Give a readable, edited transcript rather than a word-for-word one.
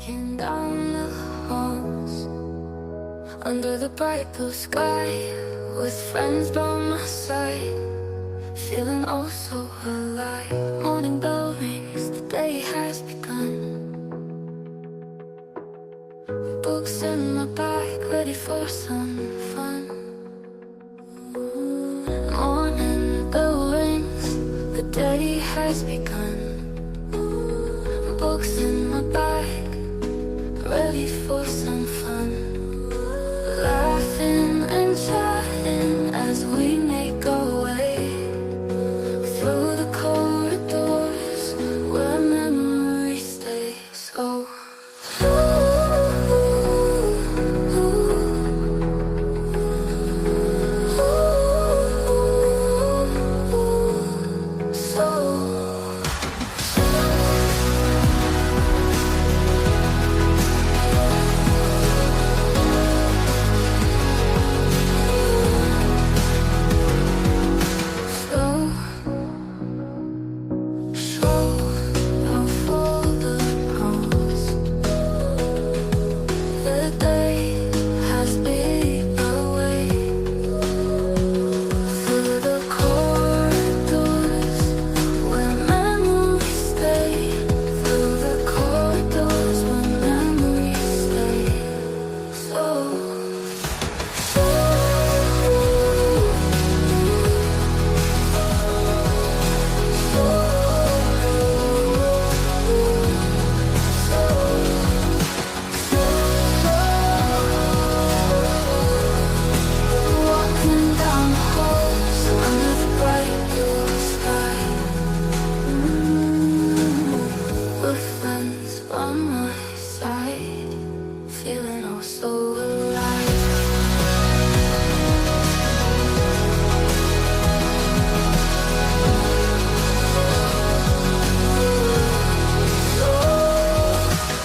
Walking down the halls under the bright blue sky, with friends by my side, feeling oh so alive. Morning bell rings, the day has begun. Books in my bag, ready for some fun. Morning bell rings, the day has begun. Books in my bag, ready for some fun. Laughing and chatting as we make our way through the corridors where memories stay. So on my side, feeling oh so